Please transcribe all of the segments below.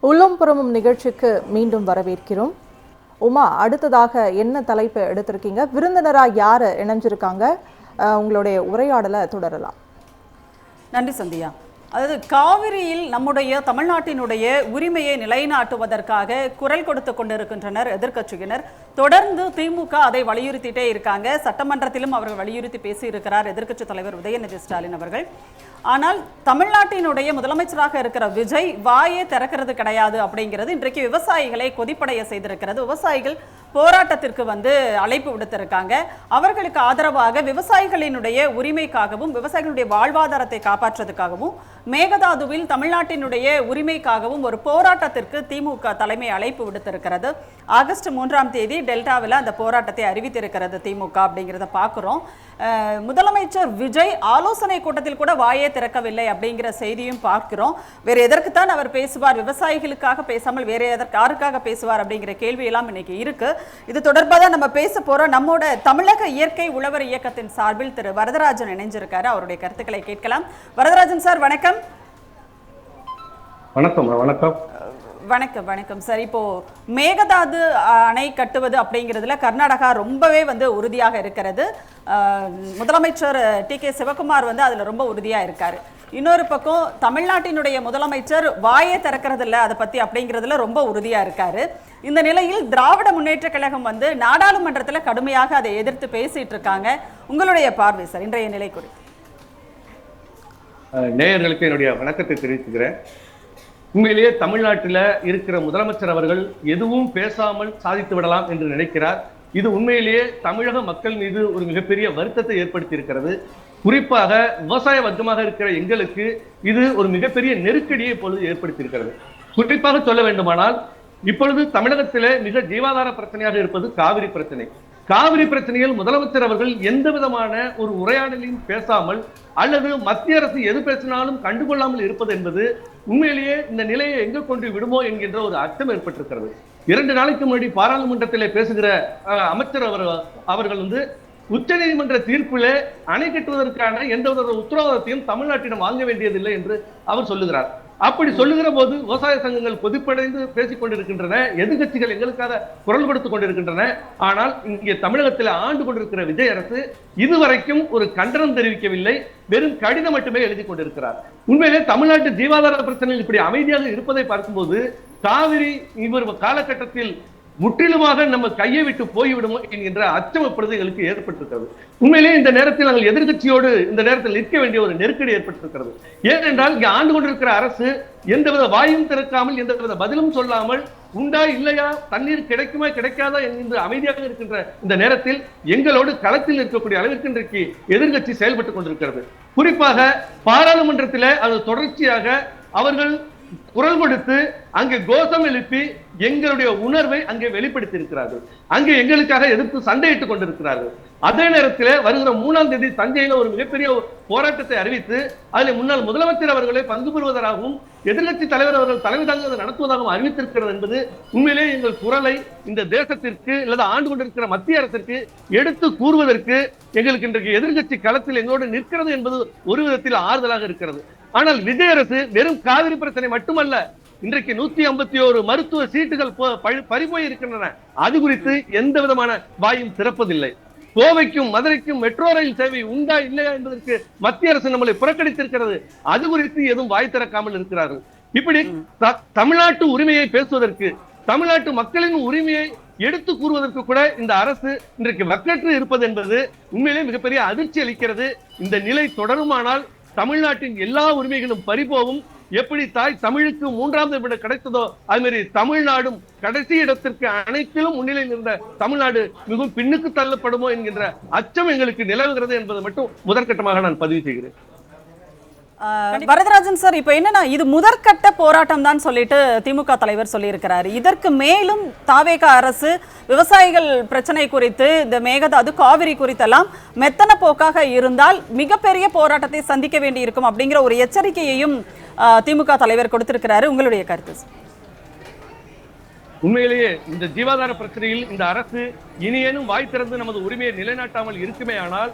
உள்ளம் புறமும் நிகழ்ச்சிக்கு மீண்டும் வரவேற்கிறோம். உமா, அடுத்ததாக என்ன தலைப்பு எடுத்திருக்கீங்க? விருந்தினராக யார் இணைஞ்சிருக்காங்க? உங்களுடைய உரையாடலை தொடரலாம். நன்றி சந்தியா. அதாவது காவிரியில் நம்முடைய தமிழ்நாட்டினுடைய உரிமையை நிலைநாட்டுவதற்காக குரல் கொடுத்து கொண்டிருக்கின்றனர் எதிர்க்கட்சியினர். தொடர்ந்து திமுக அதை வலியுறுத்திட்டே இருக்காங்க. சட்டமன்றத்திலும் அவர்கள் வலியுறுத்தி பேசியிருக்கிறார் எதிர்க்கட்சி தலைவர் உதயநிதி ஸ்டாலின் அவர்கள். ஆனால் தமிழ்நாட்டினுடைய முதலமைச்சராக இருக்கிற விஜய் வாயே திறக்கிறது கிடையாது அப்படிங்கிறது இன்றைக்கு விவசாயிகளை கொதிப்படைய செய்திருக்கிறது. விவசாயிகள் போராட்டத்திற்கு அழைப்பு விடுத்திருக்காங்க. அவர்களுக்கு ஆதரவாக விவசாயிகளினுடைய உரிமைக்காகவும் விவசாயிகளுடைய வாழ்வாதாரத்தை காப்பாற்றுவதற்காகவும் மேகதாதுவில் தமிழ்நாட்டினுடைய உரிமைக்காகவும் ஒரு போராட்டத்திற்கு திமுக தலைமை அழைப்பு விடுத்திருக்கிறது. ஆகஸ்ட் 3ஆம் தேதி டெல்டாவில் அந்த போராட்டத்தை அறிவித்திருக்கிறது திமுக அப்படிங்கிறத பார்க்குறோம். முதலமைச்சர் விஜய் ஆலோசனை கூட்டத்தில் கூட வாயே திறக்கவில்லை அப்படிங்கிற செய்தியும் பார்க்கிறோம். வேறு எதற்குத்தான் அவர் பேசுவார்? விவசாயிகளுக்காக பேசாமல் வேற யாருக்காக பேசுவார் அப்படிங்கிற கேள்வி எல்லாம் இன்னைக்கு இருக்கு. இது தொடர்பாக தான் நம்ம பேச போறோம். நம்மோட தமிழக இயற்கை உழவர் இயக்கத்தின் சார்பில் திரு வரதராஜன் இணைஞ்சிருக்காரு. அவருடைய கருத்துக்களை கேட்கலாம். வரதராஜன் சார், வணக்கம். வணக்கம். வணக்கம் வணக்கம் வணக்கம் சார். இப்போ மேகதாது அணை கட்டுவது அப்படிங்கிறதுல கர்நாடகா ரொம்பவே உறுதியாக இருக்கிறது. முதலமைச்சர் டி.கே. சிவகுமார் அதுல ரொம்ப உறுதியா இருக்காரு. இன்னொரு பக்கம் தமிழ்நாட்டினுடைய முதலமைச்சர் வாயே திறக்கிறது இல்லை அதை பத்தி அப்படிங்கிறதுல ரொம்ப உறுதியா இருக்காரு. இந்த நிலையில் திராவிட முன்னேற்ற கழகம் நாடாளுமன்றத்தில் கடுமையாக அதை எதிர்த்து பேசிட்டு இருக்காங்க. உங்களுடைய பார்வை சார் இன்றைய நிலை குறித்து? நேயர்களுக்கு என்னுடைய வணக்கத்தை தெரிவித்துக்கிறேன். உண்மையிலேயே தமிழ்நாட்டில் இருக்கிற முதலமைச்சர் அவர்கள் எதுவும் பேசாமல் சாதித்து விடலாம் என்று நினைக்கிறார். இது உண்மையிலேயே தமிழக மக்கள் மீது ஒரு மிகப்பெரிய வருத்தத்தை ஏற்படுத்தி இருக்கிறது. குறிப்பாக விவசாய வர்க்கமாக இருக்கிற எங்களுக்கு இது ஒரு மிகப்பெரிய நெருக்கடியை இப்பொழுது ஏற்படுத்தி இருக்கிறது. குறிப்பாக சொல்ல வேண்டுமானால் இப்பொழுது தமிழகத்திலே மிக ஜீவாதார பிரச்சனையாக இருப்பது காவிரி பிரச்சனை. காவிரி பிரச்சனையில் முதலமைச்சர் அவர்கள் எந்த விதமான ஒரு உரையாடலையும் பேசாமல் அல்லது மத்திய அரசு எது பேசினாலும் கண்டுகொள்ளாமல் இருப்பது என்பது உண்மையிலேயே இந்த நிலையை எங்க கொண்டு விடுமோ என்கின்ற ஒரு அச்சம் ஏற்பட்டிருக்கிறது. 2 நாளைக்கு முன்னாடி பாராளுமன்றத்திலே பேசுகிற அமைச்சர் அவர்கள் உச்ச நீதிமன்ற தீர்ப்பிலே அணை கட்டுவதற்கான எந்தவித உத்தரவாதத்தையும் தமிழ்நாட்டிடம் வாங்க வேண்டியதில்லை என்று அவர் சொல்லுகிறார். அப்படி சொல்லுகிற போது விவசாய சங்கங்கள் கொதிப்படைந்து பேசிக் கொண்டிருக்கின்றன, எதிர்கட்சிகள் எங்களுக்காக குரல் கொடுத்துக் கொண்டிருக்கின்றன. ஆனால் இங்கே தமிழகத்தில் ஆண்டு கொண்டிருக்கிற விஜய் அரசு இதுவரைக்கும் ஒரு கண்டனம் தெரிவிக்கவில்லை, வெறும் கடிதம் மட்டுமே எழுதி கொண்டிருக்கிறார். உண்மையிலே தமிழ்நாட்டு ஜீவாதார பிரச்சனையில் இப்படி அமைதியாக இருப்பதை பார்க்கும்போது காவிரி இவர் காலகட்டத்தில் முற்றிலுமாக நம்ம கையை விட்டு போய்விடுமோ என்கின்ற அச்சம் எப்பொழுது எங்களுக்கு ஏற்பட்டிருக்கிறது. உண்மையிலே இந்த நேரத்தில் நாங்கள் எதிர்கட்சியோடு இந்த நேரத்தில் நிற்க வேண்டிய ஒரு நெருக்கடி ஏற்பட்டிருக்கிறது. ஏனென்றால் இங்கே ஆண்டு கொண்டிருக்கிற அரசு எந்தவித வாயும் திறக்காமல் எந்தவித பதிலும் சொல்லாமல் உண்டா இல்லையா, தண்ணீர் கிடைக்குமா கிடைக்காதா என்கின்ற அமைதியாக இருக்கின்ற இந்த நேரத்தில் எங்களோடு களத்தில் இருக்கக்கூடிய அளவிற்கு இன்றைக்கு எதிர்கட்சி செயல்பட்டுக் கொண்டிருக்கிறது. குறிப்பாக பாராளுமன்றத்தில் அது தொடர்ச்சியாக அவர்கள் குரல் கொடுத்து அங்கே கோஷம் எழுப்பி எங்களுடைய உணர்வை அங்கே வெளிப்படுத்தி இருக்கிறார்கள். அங்கே எங்களுக்காக எதிர்த்து சண்டையிட்டுக் கொண்டிருக்கிறார்கள். அதே நேரத்தில் வருகிற 3ஆம் தேதி தஞ்சையில ஒரு மிகப்பெரிய போராட்டத்தை அறிவித்து அதில் முன்னாள் முதலமைச்சர் அவர்களை பங்கு பெறுவதாகவும் எதிர்கட்சி தலைவர் அவர்கள் தலைமை தாங்க நடத்துவதாகவும் அறிவித்திருக்கிறது என்பது உண்மையிலே எங்கள் குரலை இந்த தேசத்திற்கு அல்லது ஆண்டு கொண்டிருக்கிற மத்திய அரசிற்கு எடுத்து கூறுவதற்கு எங்களுக்கு இன்றைக்கு எதிர்கட்சி களத்தில் எங்களோடு நிற்கிறது என்பது ஒரு விதத்தில் ஆறுதலாக இருக்கிறது. ஆனால் விஜய் அரசு வெறும் காவிரி பிரச்சனை மட்டுமல்ல, இன்றைக்கு 151 மருத்துவ சீட்டுகள் பறிபோய் இருக்கின்றன. அது குறித்து எந்த விதமான வாயும் திறப்பதில்லை. கோவைக்கும் மதுரைக்கும் மெட்ரோ ரயில் சேவை உண்டா இல்லையா என்பதற்கு மத்திய அரசு நம்மளை புறக்கணித்திருக்கிறது. அது குறித்து எதுவும் வாய் திறக்காமல் இருக்கிறார்கள். இப்படி தமிழ்நாட்டு உரிமையை பேசுவதற்கு, தமிழ்நாட்டு மக்களின் உரிமையை எடுத்து கூறுவதற்கு கூட இந்த அரசு இன்றைக்கு வக்கற்று இருப்பது என்பது உண்மையிலே மிகப்பெரிய அதிர்ச்சி அளிக்கிறது. இந்த நிலை தொடருமானால் தமிழ்நாட்டின் எல்லா உரிமைகளும் பறிபோவும். எப்படி தாய் தமிழுக்கு 3ஆவது இடம் கிடைத்ததோ அது மாதிரி தமிழ்நாடும் கடைசி இடத்திற்கு அனைத்திலும் முன்னிலையில் இருந்த தமிழ்நாடு மிகவும் பின்னுக்கு தள்ளப்படுமோ என்கின்ற அச்சம் எங்களுக்கு நிலவுகிறது என்பதை மட்டும் முதற்கட்டமாக நான் பதிவு செய்கிறேன். வரதராஜன் சார், இப்ப என்னன்னா இது முதற்கட்ட போராட்டம் தான் சொல்லிட்டு திமுக தலைவர் சொல்லியிருக்கிறாரு. இதற்கு மேலும் தாவேக அரசு விவசாயிகள் பிரச்சனை குறித்து, இந்த மேகதாது காவிரி குறித்தெல்லாம் மெத்தன போக்காக இருந்தால் மிகப்பெரிய போராட்டத்தை சந்திக்க வேண்டி இருக்கும் அப்படிங்கிற ஒரு எச்சரிக்கையையும் திமுக தலைவர் கொடுத்திருக்கிறாரு. உங்களுடைய கருத்து? உண்மையிலேயே இந்த ஜீவாதார பிரச்சனையில் இந்த அரசு இனியேனும் வாய் திறந்து நமது உரிமையை நிலைநாட்டாமல் இருக்குமே ஆனால்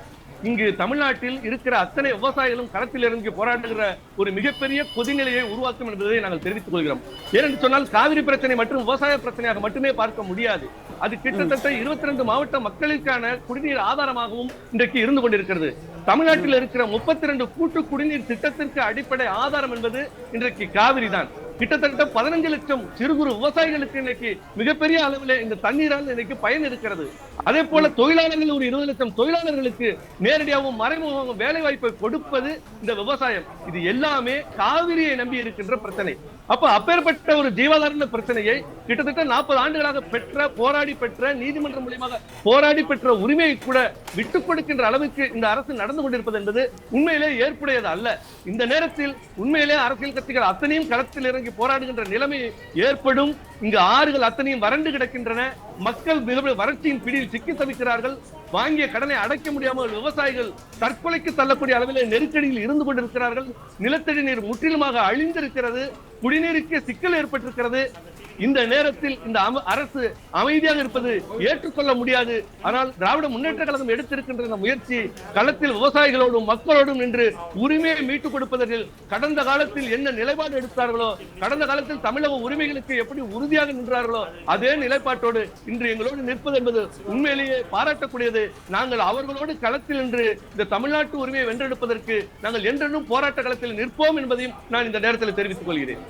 இங்கு தமிழ்நாட்டில் இருக்கிற அத்தனை விவசாயிகளும் களத்தில் இறங்கி போராடுகிற ஒரு மிகப்பெரிய கொதிநிலையை உருவாக்கும் என்பதை நாங்கள் தெரிவித்துக் கொள்கிறோம். ஏனென்று சொன்னால் காவிரி பிரச்சனை மற்றும் விவசாய பிரச்சனையாக மட்டுமே பார்க்க முடியாது. அது கிட்டத்தட்ட 22 மாவட்ட மக்களுக்கான குடிநீர் ஆதாரமாகவும் இன்றைக்கு இருந்து கொண்டிருக்கிறது. தமிழ்நாட்டில் இருக்கிற 32 கூட்டு குடிநீர் திட்டத்திற்கு அடிப்படை ஆதாரம் என்பது இன்றைக்கு காவிரி தான். கிட்டத்தட்ட 15 லட்சம் சிறு குறு விவசாயிகளுக்கு இன்னைக்கு மிகப்பெரிய அளவில் இந்த தண்ணீரால் இன்னைக்கு பயன் இருக்கிறது. அதே போல தொழிலாளர்கள் ஒரு 20 லட்சம் தொழிலாளர்களுக்கு நேரடியாகவும் மறைமுகமாகவும் வேலை வாய்ப்பை கொடுப்பது இந்த விவசாயம். இது எல்லாமே காவிரியை நம்பி இருக்கின்ற பிரச்சனை. அப்பேற்பட்ட ஒரு ஜீவாதார பிரச்சனையை கிட்டத்தட்ட 40 ஆண்டுகளாக போராடி பெற்ற நீதிமன்றம் மூலமாக போராடி பெற்ற உரிமையை கூட விட்டுக் கொடுக்கின்ற அளவுக்கு இந்த அரசு நடந்து கொண்டிருப்பது என்பது உண்மையிலே ஏற்புடையது அல்ல. இந்த நேரத்தில் உண்மையிலே அரசியல் கட்சிகள் அத்தனையும் களத்தில் இறங்கி போராடுகின்ற நிலைமை ஏற்படும். இங்கு ஆறுகள் அத்தனையும் வறண்டு கிடக்கின்றன. மக்கள் வறட்சியின் பிடியில் சிக்கி தவிக்கிறார்கள். வாங்கிய கடனை அடைக்க முடியாமல் விவசாயிகள் தற்கொலைக்கு தள்ளக்கூடிய அளவில் நெருக்கடியில் இருந்து கொண்டிருக்கிறார்கள். நிலத்தடி நீர் முற்றிலுமாக அழிந்திருக்கிறது. குடிநீருக்கு சிக்கல் ஏற்பட்டிருக்கிறது. இந்த நேரத்தில் இந்த அரசு அமைதியாக இருப்பது ஏற்றுக்கொள்ள முடியாது. ஆனால் திராவிட முன்னேற்ற கழகம் எடுத்திருக்கின்ற இந்த முயற்சி களத்தில் விவசாயிகளோடும் மக்களோடும் நின்று உரிமையை மீட்டுக் கொடுப்பதில் கடந்த காலத்தில் என்ன நிலைப்பாடு எடுத்தார்களோ, கடந்த காலத்தில் தமிழக உரிமைகளுக்கு எப்படி உறுதியாக நின்றார்களோ அதே நிலைப்பாட்டோடு இன்று எங்களோடு நிற்பது என்பது உண்மையிலேயே பாராட்டக்கூடியது. நாங்கள் அவர்களோடு களத்தில் நின்று இந்த தமிழ்நாட்டு உரிமையை வென்றெடுப்பதற்கு நாங்கள் என்றென்றும் போராட்ட களத்தில் நிற்போம் என்பதையும் நான் இந்த நேரத்தில் தெரிவித்துக் கொள்கிறேன்.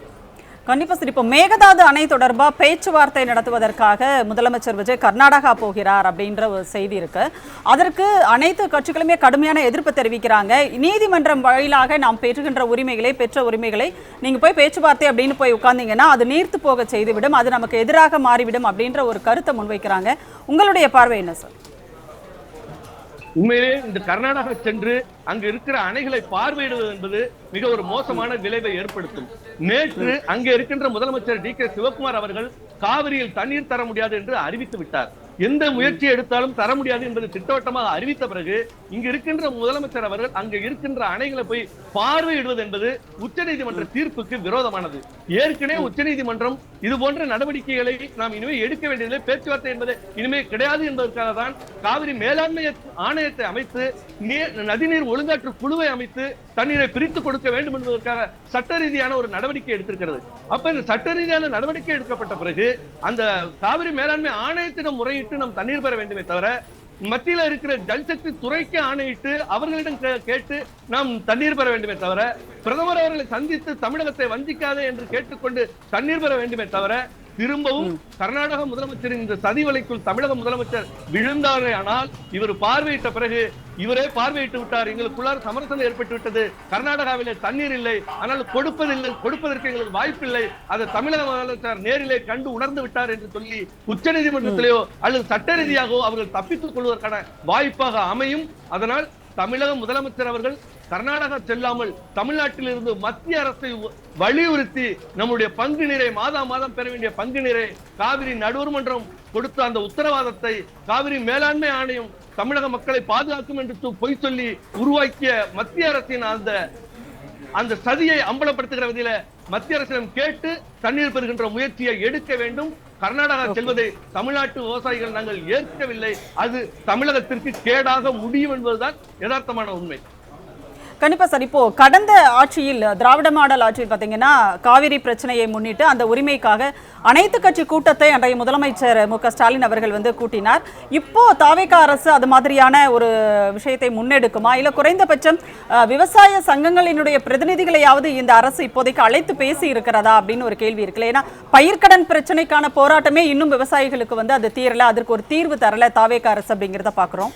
கண்டிப்பா சார். இப்போ மேகதாது அணை தொடர்பா பேச்சுவார்த்தை நடத்துவதற்காக முதலமைச்சர் விஜய் கர்நாடகா போகிறார் அப்படின்ற ஒரு செய்தி இருக்கு. அதற்கு அனைத்து கட்சிகளுமே கடுமையான எதிர்ப்பு தெரிவிக்கிறாங்க. நீதிமன்றம் வாயிலாக நாம் பெற்ற உரிமைகளை நீங்க போய் பேச்சுவார்த்தை அப்படின்னு போய் உட்கார்ந்தீங்கன்னா அது நீர்த்து போக செய்துவிடும், அது நமக்கு எதிராக மாறிவிடும் அப்படின்ற ஒரு கருத்தை முன்வைக்கிறாங்க. உங்களுடைய பார்வை என்ன சார்? உண்மையிலே இந்த கர்நாடகா சென்று அங்கு இருக்கிற அணைகளை பார்வையிடுவது என்பது மிக ஒரு மோசமான விளைவை ஏற்படுத்தும். நேற்று அங்கே இருக்கின்ற முதலமைச்சர் DK சிவகுமார் அவர்கள் காவிரியில் தண்ணீர் தர முடியாது என்று அறிவித்து விட்டார். எந்த முயற்சியை எடுத்தாலும் தர முடியாது என்பது திட்டவட்டமாக அறிவித்த பிறகு இங்கு இருக்கின்ற முதலமைச்சர் அவர்கள் அங்கு இருக்கின்ற அணைகளை போய் பார்வையிடுவது என்பது உச்சநீதிமன்ற தீர்ப்புக்கு விரோதமானது. ஏற்கனவே உச்சநீதிமன்றம் இது போன்ற நடவடிக்கைகளை நாம் இனிமே எடுக்க வேண்டியதில்லை, பேச்சுவார்த்தை என்பது இனிமே கிடையாது என்பதற்காக தான் காவிரி மேலாண்மை ஆணையத்தை அமைத்து நதிநீர் ஒழுங்காற்று குழுவை அமைத்து தண்ணீரை பிரித்து கொடுக்க வேண்டும் என்பதற்காக சட்ட ரீதியான ஒரு நடவடிக்கை எடுத்திருக்கிறது. அப்ப இந்த சட்ட ரீதியான நடவடிக்கை எடுக்கப்பட்ட பிறகு அந்த காவிரி மேலாண்மை ஆணையத்திடம் முறையிட்டு நாம் தண்ணீர் பெற வேண்டுமே தவிர மத்தியில் இருக்கிற ஜல்சக்தி துறைக்கு ஆணையிட்டு அவர்களிடம் கேட்டு நாம் தண்ணீர் பெற வேண்டுமே தவிர பிரதமர் அவர்களை சந்தித்து தமிழகத்தை வஞ்சிக்காதே என்று கேட்டுக்கொண்டு தண்ணீர் பெற வேண்டுமே தவிர திரும்பவும் கர்நாடக முதலமைச்சரின் இந்த சதி வலைக்குள் தமிழக முதலமைச்சர் விழுந்தாரே. ஆனால் இவர் பார்வையிட்ட பிறகு இவரே பார்வையிட்டு விட்டார். எங்களுக்குள்ளார் சமரசம் ஏற்பட்டு விட்டது. கர்நாடகாவிலே தண்ணீர் இல்லை, ஆனால் கொடுப்பதற்கு எங்களுக்கு வாய்ப்பில்லை. அதை தமிழக முதலமைச்சர் நேரிலே கண்டு உணர்ந்து விட்டார் என்று சொல்லி உச்ச நீதிமன்றத்திலேயோ அல்லது சட்ட ரீதியாகவோ அவர்கள் தப்பித்துக் கொள்வதற்கான வாய்ப்பாக அமையும். அதனால் தமிழக முதலமைச்சர் அவர்கள் கர்நாடகா செல்லாமல் தமிழ்நாட்டில் இருந்து மத்திய அரசை வலியுறுத்தி நம்முடைய பங்கு நீரை மாதம் பெற வேண்டிய பங்கு நீரை காவிரி நடுவர் மன்றம் கொடுத்த அந்த உத்தரவாதத்தை காவிரி மேலாண்மை ஆணையம் தமிழக மக்களை பாதுகாக்கும் என்று பொய் சொல்லி உருவாக்கிய மத்திய அரசின் அந்த சதியை அம்பலப்படுத்துகிற வகையில மத்திய அரசிடம் கேட்டு தண்ணீர் பெறுகின்ற முயற்சியை எடுக்க வேண்டும். கர்நாடகா செல்வதை தமிழ்நாட்டு விவசாயிகள் நாங்கள் ஏற்கவில்லை. அது தமிழகத்திற்கு கேடாக முடியும் என்பதுதான் யதார்த்தமான உண்மை. கண்டிப்பா சார். இப்போ கடந்த ஆட்சியில் திராவிட மாடல் ஆட்சியில் பாத்தீங்கன்னா காவிரி பிரச்சனையை முன்னிட்டு அந்த உரிமைக்காக அனைத்து கட்சி கூட்டத்தை அன்றைய முதலமைச்சர் MK ஸ்டாலின் அவர்கள் கூட்டினார். இப்போ தாவேக அரசு அது மாதிரியான ஒரு விஷயத்தை முன்னெடுக்குமா, இல்ல குறைந்தபட்சம் விவசாய சங்கங்களினுடைய பிரதிநிதிகளையாவது இந்த அரசு இப்போதைக்கு அழைத்து பேசி இருக்கிறதா அப்படின்னு ஒரு கேள்வி இருக்குல்ல. ஏன்னா பயிர்க்கடன் பிரச்சனைக்கான போராட்டமே இன்னும் விவசாயிகளுக்கு அது தீரல, அதற்கு ஒரு தீர்வு தரல தாவேக அரசு அப்படிங்கிறத பாக்குறோம்.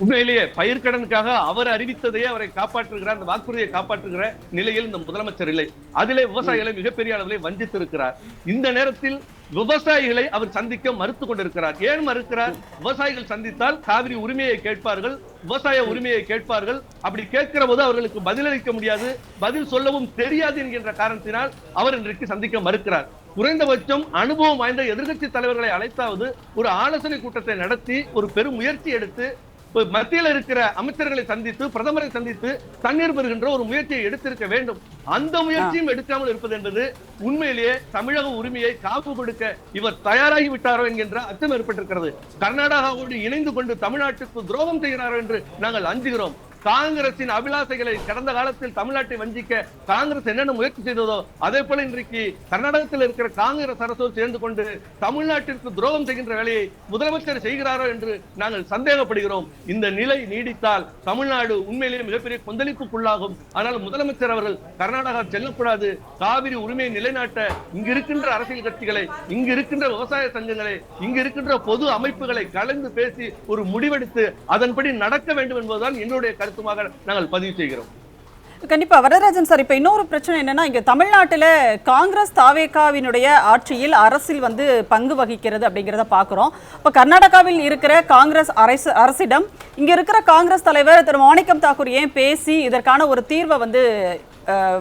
உண்மையிலேயே பயிர்க்கடனுக்காக அவர் அறிவித்ததையே அவரை காப்பாற்றுகிறார், அந்த வாக்குறுதியை காப்பாற்றுகிற நிலையில் இந்த முதலமைச்சர் இல்லை. அதிலே விவசாயிகளை மிகப்பெரிய அளவில் வஞ்சித்திருக்கிறார். இந்த நேரத்தில் விவசாயிகளை அவர் சந்திக்க மறுத்து கொண்டிருக்கிறார். ஏன் மறுக்கிறார்? விவசாயிகள் சந்தித்தால் காவிரி உரிமையை கேட்பார்கள், விவசாய உரிமையை கேட்பார்கள். அப்படி கேட்கிற போது அவர்களுக்கு பதிலளிக்க முடியாது, பதில் சொல்லவும் தெரியாது என்கின்ற காரணத்தினால் அவர் இன்றைக்கு சந்திக்க மறுக்கிறார். குறைந்தபட்சம் அனுபவம் வாய்ந்த எதிர்கட்சி தலைவர்களை அழைத்தாவது ஒரு ஆலோசனை கூட்டத்தை நடத்தி ஒரு பெரும் முயற்சி எடுத்து மத்தியில் இருக்கிற அமைச்சர்களை சந்தித்து பிரதமரை சந்தித்து தண்ணீர் பெறுகின்ற ஒரு முயற்சியை எடுத்திருக்க வேண்டும். அந்த முயற்சியும் எடுக்காமல் இருப்பது என்பது உண்மையிலேயே தமிழக உரிமையை காப்பு கொடுக்க இவர் தயாராகி விட்டாரோ என்கின்ற அச்சம் ஏற்பட்டிருக்கிறது. கர்நாடகாவோடு இணைந்து கொண்டு தமிழ்நாட்டுக்கு துரோகம் செய்கிறாரோ என்று நாங்கள் அஞ்சுகிறோம். காங்கிரசின் அபிலாசைகளை கடந்த காலத்தில் தமிழ்நாட்டை வஞ்சிக்க காங்கிரஸ் என்னென்ன முயற்சி செய்ததோ அதே போல இன்றைக்கு கர்நாடகத்தில் இருக்கிற காங்கிரஸ் அரசோடு சேர்ந்து கொண்டு தமிழ்நாட்டிற்கு துரோகம் செய்கின்ற வேலையை முதலமைச்சர் செய்கிறாரோ என்று நாங்கள் சந்தேகப்படுகிறோம். இந்த நிலை நீடித்தால் தமிழ்நாடு உண்மையிலேயே மிகப்பெரிய கொந்தளிப்புக்குள்ளாகும். ஆனால் முதலமைச்சர் அவர்கள் கர்நாடகா செல்லக்கூடாது. காவிரி உரிமையை நிலைநாட்ட இங்கு இருக்கின்ற அரசியல் கட்சிகளை, இங்கு இருக்கின்ற விவசாய சங்கங்களை, இங்கு இருக்கின்ற பொது அமைப்புகளை கலந்து பேசி ஒரு முடிவெடுத்து அதன்படி நடக்க வேண்டும் என்பதுதான் என்னுடைய கருத்துமாக நாங்கள் பதிவு செய்கிறோம். கண்டிப்பா வரதராஜன் சார், இப்ப இன்னொரு பிரச்சனை என்னன்னா, இங்க தமிழ்நாட்டில் காங்கிரஸ் தாவேகாவினுடைய ஆட்சியில் அரசில் பங்கு வகிக்கிறது அப்படிங்கிறத பார்க்கிறோம். இப்ப கர்நாடகாவில் இருக்கிற காங்கிரஸ் அரசிடம் இங்க இருக்கிற காங்கிரஸ் தலைவர் திரு மாணிக்கம் தாக்கூர் ஏன் பேசி இதற்கான ஒரு தீர்வை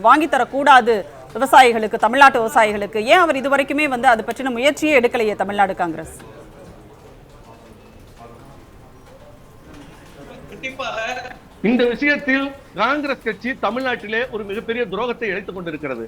வாங்கி தரக்கூடாது விவசாயிகளுக்கு, தமிழ்நாட்டு விவசாயிகளுக்கு? ஏன் அவர் இதுவரைக்குமே அது பற்றின முயற்சியே எடுக்கலையே தமிழ்நாடு காங்கிரஸ்? இந்த விஷயத்தில் காங்கிரஸ் கட்சி தமிழ்நாட்டிலே ஒரு மிகப்பெரிய துரோகத்தை இழைத்துக் கொண்டிருக்கிறது.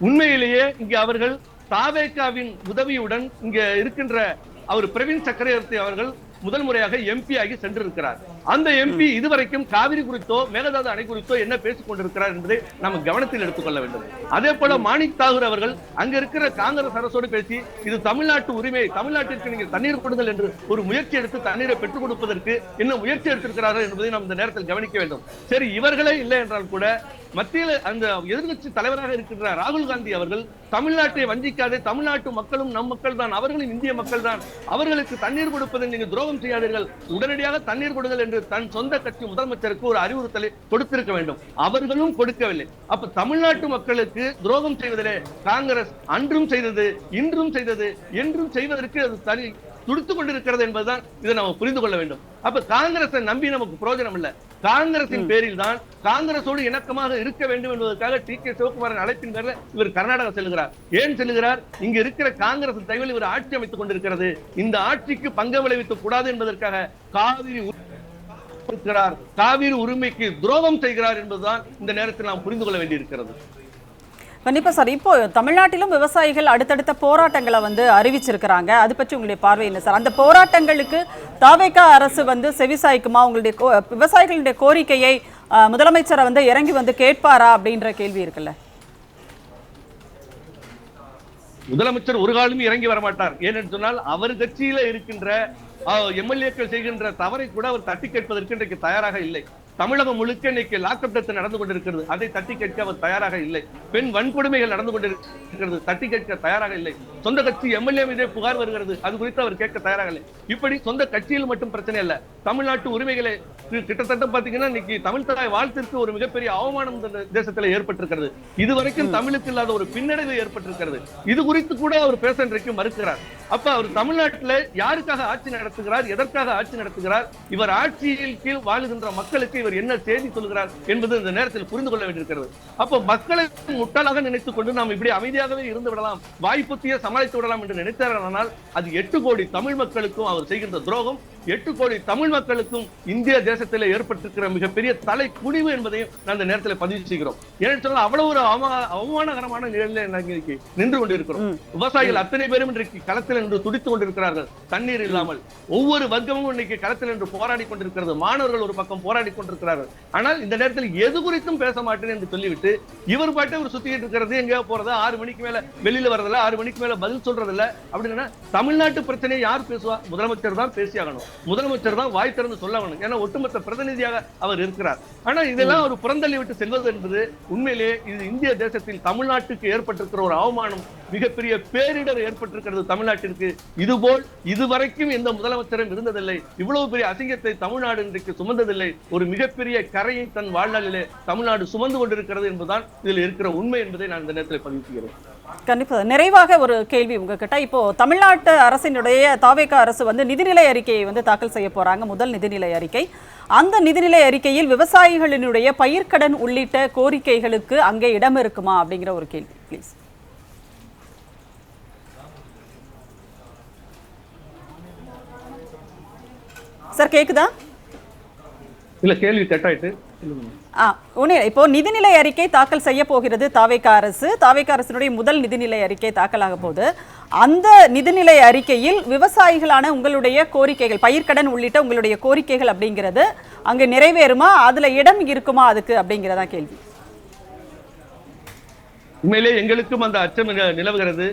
உண்மையிலேயே இங்கே அவர்கள் தாவேகாவின் உதவியுடன் இங்க இருக்கின்ற அவர் பிரவீன் சக்கரவர்த்தி அவர்கள் முதல் முறையாக எம்பி ஆகி சென்றிருக்கிறார். அந்த எம்பி இதுவரைக்கும் காவிரி குறித்தோ மேகதாது அணை குறித்தோ என்ன பேசிக் கொண்டிருக்கிறார் என்பதை நாம் கவனத்தில் எடுத்துக்கொள்ள வேண்டும். அதே போல மாணிக் தாகூர் அவர்கள் அங்க இருக்கிற காங்கிரஸ் அரசோடு பேசி இது தமிழ்நாட்டு உரிமை, தமிழ்நாட்டிற்கு நீங்கள் தண்ணீர் கொடுங்கள் என்று ஒரு முயற்சி எடுத்து தண்ணீரை பெற்றுக் கொடுப்பதற்கு என்ன முயற்சி எடுத்திருக்கிறார்கள் என்பதை நாம் இந்த நேரத்தில் கவனிக்க வேண்டும். சரி, இவர்களே இல்லை என்றால் கூட மத்தியில் அந்த எதிர்கட்சி தலைவராக இருக்கின்ற ராகுல் காந்தி அவர்கள் தமிழ்நாட்டை வஞ்சிக்காதே, தமிழ்நாட்டு மக்களும் நம் மக்கள் தான், அவர்களும் இந்திய மக்கள் தான், அவர்களுக்கு தண்ணீர் கொடுப்பதை நீங்கள் துரோகம் செய்யாதீர்கள், உடனடியாக தண்ணீர் கொடுங்கள் என்று தன் சொந்த கட்சி முதலமைச்சருக்கு ஒரு அறிவுறுத்தலை கொடுத்திருக்க வேண்டும். அவர்களும் கொடுக்கவில்லை. அப்ப தமிழ்நாட்டு மக்களுக்கு துரோகம் செய்வதிலே காங்கிரஸ் அன்றும் செய்தது, இன்றும் செய்தது, என்றும் செய்வதற்கு அது தனி துடித்துக் கொண்டிருக்கிறது என்பதுதான் இதை நாம் புரிந்து கொள்ள வேண்டும். அப்ப காங்கிரஸை நம்பி நமக்கு பிரயோஜனம் இல்லை. காங்கிரசின் பேரில் தான் காங்கிரசோடு இணக்கமாக இருக்க வேண்டும் என்பதற்காக டி.கே. சிவகுமாரின் அழைப்பின் பேரில் இவர் கர்நாடகா செல்கிறார். ஏன் செல்கிறார்? இங்க இருக்கிற காங்கிரஸ் தகவல் இவர் ஆட்சி அமைத்துக் கொண்டிருக்கிறது. இந்த ஆட்சிக்கு பங்கு விளைவிக்கக் கூடாது என்பதற்காக காவிரி உரிமைக்கு துரோகம் செய்கிறார் என்பதுதான் இந்த நேரத்தில் நாம் புரிந்து கொள்ள வேண்டியிருக்கிறது. கண்டிப்பா சார், இப்போ தமிழ்நாட்டிலும் விவசாயிகள் அடுத்தடுத்த போராட்டங்களை அறிவிச்சிருக்கிறாங்க. அது பற்றி உங்களுடைய பார்வை என்ன சார்? அந்த போராட்டங்களுக்கு தாவேகா அரசு செவிசாய்க்குமா? உங்களுடைய விவசாயிகளுடைய கோரிக்கையை முதலமைச்சரை இறங்கி கேட்பாரா அப்படின்ற கேள்வி இருக்குல்ல. முதலமைச்சர் ஒரு காலமும் இறங்கி வரமாட்டார். ஏனென்று சொன்னால் அவர் கட்சியில இருக்கின்ற எம்எல்ஏக்கள் செய்கின்ற தவறை கூட அவர் தட்டி கேட்பதற்கு இன்றைக்கு தயாராக இல்லை. தமிழகம் முழுக்க இன்னைக்கு லாக்அப் டெத் நடந்து கொண்டிருக்கிறது. அதை தட்டி கேட்க அவர் தயாராக இல்லை. பெண் வன்கொடுமைகள் நடந்து கொண்டிருக்கிறது, தட்டி கேட்க தயாராக இல்லை. சொந்த கட்சி எம்எல்ஏ மீதே புகார் வருகிறது, அது குறித்து அவர் கேட்க தயாராக இல்லை. இப்படி சொந்த கட்சியில் மட்டும் பிரச்சனை இல்ல, தமிழ்நாட்டு உரிமைகளை கிட்டத்தட்ட பாத்தீங்கன்னா இன்னைக்கு தமிழ் தாய் வாழ்த்திற்கு ஒரு மிகப்பெரிய அவமானம் தேசத்தில் ஏற்பட்டிருக்கிறது. இதுவரைக்கும் தமிழுக்கு இல்லாத ஒரு பின்னடைவு ஏற்பட்டிருக்கிறது. இது குறித்து கூட அவர் பேச இன்றைக்கு மறுக்கிறார். அப்ப அவர் தமிழ்நாட்டில் யாருக்காக ஆட்சி நடத்துகிறார், எதற்காக ஆட்சி நடத்துகிறார், இவர் ஆட்சியில் கீழ் வாழுகின்ற மக்களுக்கு இவர் என்ன செய்தி சொல்கிறார் என்பது இந்த நேரத்தில் புரிந்து கொள்ள வேண்டியிருக்கிறது. அப்ப மக்களை முட்டாளாக நினைத்துக் கொண்டு நாம் இப்படி அமைதியாகவே இருந்து விடலாம், வாய்ப்புத்திய சமாளித்து விடலாம் என்று நினைத்தார்கள். அது 8 கோடி தமிழ் மக்களுக்கும் அவர் செய்கின்ற துரோகம், 8 கோடி தமிழ் மக்களுக்கும் இந்திய தேசத்தில் ஏற்பட்டிருக்கிற மிகப்பெரிய தலை குடிவு என்பதையும் நான் இந்த நேரத்தில் பதிவு செய்கிறோம். ஏன்னு சொன்னால் அவ்வளவு ஒரு அவமானகரமான நிலையில நின்று கொண்டிருக்கிறோம். விவசாயிகள் அத்தனை பேரும் இன்றைக்கு களத்தில் என்று துடித்துக் கொண்டிருக்கிறார்கள், தண்ணீர் இல்லாமல். ஒவ்வொரு வர்க்கமும் இன்னைக்கு களத்தில் என்று போராடி கொண்டிருக்கிறது. மாணவர்கள் ஒரு பக்கம் போராடி கொண்டிருக்கிறார்கள். ஆனால் இந்த நேரத்தில் எது குறித்தும் பேச மாட்டேன் என்று சொல்லிவிட்டு இவர் பாட்டே ஒரு சுத்திக்கிட்டு இருக்கிறது, எங்கேயோ போறது, 6 மணிக்கு மேல வெளியில வரதில்ல, 6 மணிக்கு மேல பதில் சொல்றதில்ல அப்படின்னா தமிழ்நாட்டு பிரச்சனையை யார் பேசுவா? முதலமைச்சர் தான் பேசியாகணும், முதலமைச்சர் தான் வாய் திறந்து சொல்ல வேணும். ஏன்னா ஒட்டுமொத்த பிரதிநிதியாக அவர் இருக்கிறார். ஆனா இதெல்லாம் ஒரு புறந்தள்ளி விட்டு செல்வது என்பது உண்மையிலேயே இது இந்திய தேசத்தில் தமிழ்நாட்டுக்கு ஏற்பட்டிருக்கிற ஒரு அவமானம், மிகப்பெரிய பேரிடர் ஏற்பட்டிருக்கிறது தமிழ்நாட்டிற்கு. இதுபோல் இதுவரைக்கும் எந்த முதலமைச்சரும் இருந்ததில்லை. இவ்வளவு பெரிய அசிங்கத்தை தமிழ்நாடு இன்றைக்கு சுமந்ததில்லை. ஒரு மிகப்பெரிய கரையை தன் வாழ்நாளிலே தமிழ்நாடு சுமந்து கொண்டிருக்கிறது என்பதுதான் இதில் இருக்கிற உண்மை என்பதை நான் இந்த நேரத்தில் பதிவு செய்கிறேன். கண்டிப்பா. நிறைவாக ஒரு கேள்வி உங்ககிட்ட. இப்போ தமிழ்நாட்டு அரசினுடைய தாவேகா அரசு நிதிநிலை அறிக்கையை தாக்கல் செய்ய போறாங்க, முதல் நிதிநிலை அறிக்கை. அந்த நிதிநிலை அறிக்கையில் விவசாயிகளினுடைய பயிர்க்கடன் உள்ளிட்ட கோரிக்கைகளுக்கு அங்கே இடம் இருக்குமா அப்படிங்கிற ஒரு கேள்வி ப்ளீஸ். சார் கேக்குதா? இல்ல கேள்வி கட்டாயிட்டு. இப்போ நிதிநிலை அறிக்கை தாக்கல் செய்ய போகிறது தாவேகா அரசு. தாவேகா அரசினுடைய முதல் நிதிநிலை அறிக்கை தாக்கலாக போகுது. அந்த நிதிநிலை அறிக்கையில் விவசாயிகளான உங்களுடைய கோரிக்கைகள், பயிர்க்கடன் உள்ளிட்ட உங்களுடைய கோரிக்கைகள் அப்படிங்கிறது அங்கு நிறைவேறுமா, அதுல இடம் இருக்குமா அதுக்கு அப்படிங்கிறதா கேள்வி. உண்மையிலேயே எங்களுக்கும் அந்த அச்சம் நிலவுகிறது.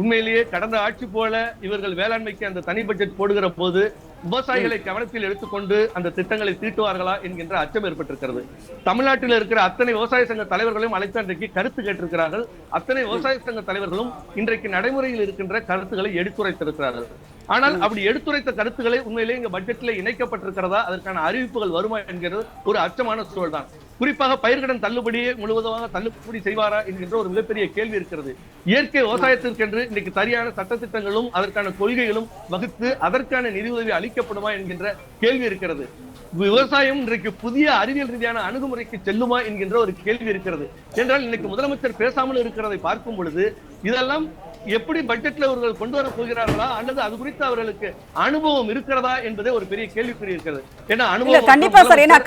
உண்மையிலேயே கடந்த ஆட்சி போல இவர்கள் வேளாண்மைக்கு அந்த தனி பட்ஜெட் போடுகிற போது விவசாயிகளை கவனத்தில் எடுத்துக்கொண்டு அந்த திட்டங்களை தீட்டுவார்களா என்கின்ற அச்சம் ஏற்பட்டிருக்கிறது. தமிழ்நாட்டில் இருக்கிற அத்தனை விவசாய சங்க தலைவர்களையும் அழைத்து அன்றைக்கு கருத்து கேட்டிருக்கிறார்கள். அத்தனை விவசாய சங்க தலைவர்களும் இன்றைக்கு நடைமுறையில் இருக்கின்ற கருத்துக்களை எடுத்துரைத்திருக்கிறார்கள். ஆனால் அப்படி எடுத்துரைத்த கருத்துக்களை உண்மையிலேயே இங்க பட்ஜெட்டில் இணைக்கப்பட்டிருக்கிறதா, அதற்கான அறிவிப்புகள் வருமா என்கிறது ஒரு அச்சமான சூழல் தான். குறிப்பாக பயிர்க்கடன் தள்ளுபடியே முழுவதுமாக தள்ளுபடி செய்வாரா என்கின்ற ஒரு மிகப்பெரிய கேள்வி இருக்கிறது. இயற்கை விவசாயத்திற்கென்று இன்னைக்கு சரியான சட்டத்திட்டங்களும் அதற்கான கொள்கைகளும் வகுத்து அதற்கான நிதியுதவி அளிக்கப்படுமா என்கின்ற கேள்வி இருக்கிறது. விவசாயம் இன்றைக்கு புதிய அறிவியல் ரீதியான அணுகுமுறைக்கு செல்லுமா என்கின்ற ஒரு கேள்வி இருக்கிறது. என்றால் இன்னைக்கு முதலமைச்சர் பேசாமல் இருக்கிறதை பார்க்கும் பொழுது இதெல்லாம் எப்படி பட்ஜெட்ல அவர்கள் கொண்டு வர போகிறார்களா அல்லது அது குறித்து அவர்களுக்கு அனுபவம் இருக்கிறதா என்பதே ஒரு பெரிய கேள்விக்குறி இருக்கிறது. ஏன்னா அனுபவம் கண்டிப்பா சார். ஏன்னா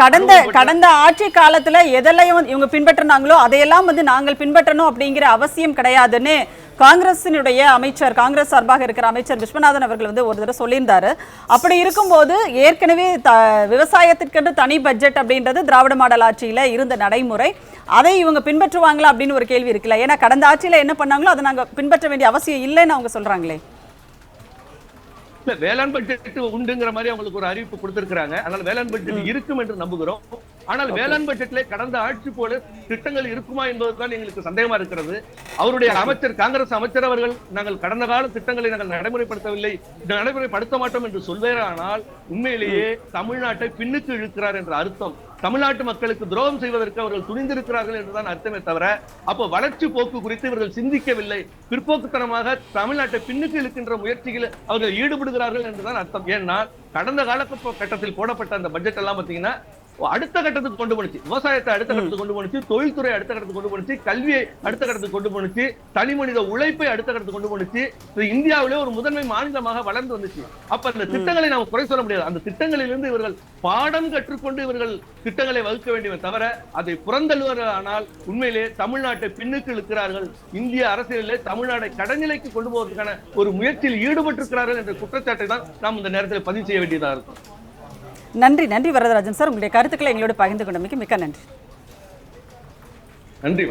கடந்த ஆட்சி காலத்துல எதெல்லாம் இவங்க பின்பற்றினாங்களோ அதையெல்லாம் நாங்கள் பின்பற்றணும் அப்படிங்கிற அவசியம் கிடையாதுன்னு காங்கிரசினுடைய அமைச்சர், காங்கிரஸ் சார்பாக இருக்கிற அமைச்சர் விஸ்வநாதன் அவர்கள் ஒரு தடவை சொல்லியிருந்தாரு. அப்படி இருக்கும்போது ஏற்கனவே விவசாயத்திற்கென்று தனி பட்ஜெட் அப்படின்றது திராவிட மாடல் ஆட்சியில இருந்த நடைமுறை. அதை இவங்க பின்பற்றுவாங்களா அப்படின்னு ஒரு கேள்வி இருக்குல்ல. ஏன்னா கடந்த ஆட்சியில என்ன பண்ணாங்களோ அதை நாங்க பின்பற்ற வேண்டிய அவசியம் இல்லைன்னு அவங்க சொல்றாங்களே. வேளாண் பட்ஜெட் உண்டுங்கிற மாதிரி அவங்களுக்கு ஒரு அறிவிப்பு கொடுத்திருக்கிறாங்க. அதனால வேளாண் பட்ஜெட் இருக்கும் என்று நம்புகிறோம். ஆனால் வேளாண் பட்ஜெட்ல கடந்த ஆட்சி போல திட்டங்கள் இருக்குமா என்பதுதான் எங்களுக்கு சந்தேகமா இருக்கிறது. அவருடைய அமைச்சர், காங்கிரஸ் அமைச்சர் அவர்கள் நாங்கள் கடந்த கால திட்டங்களை நாங்கள் நடைமுறைப்படுத்தவில்லை, நடைமுறைப்படுத்த மாட்டோம் என்று சொல்வேரானால் உண்மையிலேயே தமிழ்நாட்டை பின்னுக்கு இழுக்கிறார் என்ற அர்த்தம். தமிழ்நாட்டு மக்களுக்கு துரோகம் செய்வதற்கு அவர்கள் துணிந்திருக்கிறார்கள் என்றுதான் அர்த்தமே தவிர அப்ப வளர்ச்சி போக்கு குறித்து இவர்கள் சிந்திக்கவில்லை. பிற்போக்குத்தனமாக தமிழ்நாட்டை பின்னுக்கு இழுக்கின்ற முயற்சிகள் அவர்கள் ஈடுபடுகிறார்கள் என்றுதான் அர்த்தம். ஏன்னா கடந்த காலகட்டத்தில் போடப்பட்ட அந்த பட்ஜெட் எல்லாம் பாத்தீங்கன்னா அடுத்த கட்டத்துக்கு கொண்டு போனுச்சு. விவசாயத்தை அடுத்த கட்டத்துக்கு கொண்டு போனுச்சு, தொழில்துறை அடுத்த கட்டத்துக்கு கொண்டு போனுச்சு, கல்வியை அடுத்த கட்டத்துக்கு கொண்டு போனுச்சு, தனி மனித உழைப்பை அடுத்த கட்டத்துக்கு கொண்டு போனுச்சு. இந்தியாவிலே ஒரு முதன்மை மாநிலமாக வளர்ந்து வந்துச்சு. அப்ப அந்த திட்டங்களை நாம் குறை சொல்ல முடியாது. அந்த திட்டங்களிலிருந்து இவர்கள் பாடம் கற்றுக்கொண்டு இவர்கள் திட்டங்களை வகுக்க வேண்டியவை தவிர அதை புறந்தள்ளுவதானால் உண்மையிலே தமிழ்நாட்டை பின்னுக்கு இழுக்கிறார்கள். இந்திய அரசியலிலே தமிழ்நாட்டை கடைநிலைக்கு கொண்டு போவதற்கான ஒரு முயற்சியில் ஈடுபட்டிருக்கிறார்கள் என்ற குற்றச்சாட்டை தான் நாம் இந்த நேரத்தில் பதிவு செய்ய வேண்டியதாக இருக்கும். நன்றி வரதராஜன் சார், உங்களுடைய கருத்துக்களை எங்களோடு பகிர்ந்து கொண்டமைக்கு மிக்க நன்றி. நன்றி.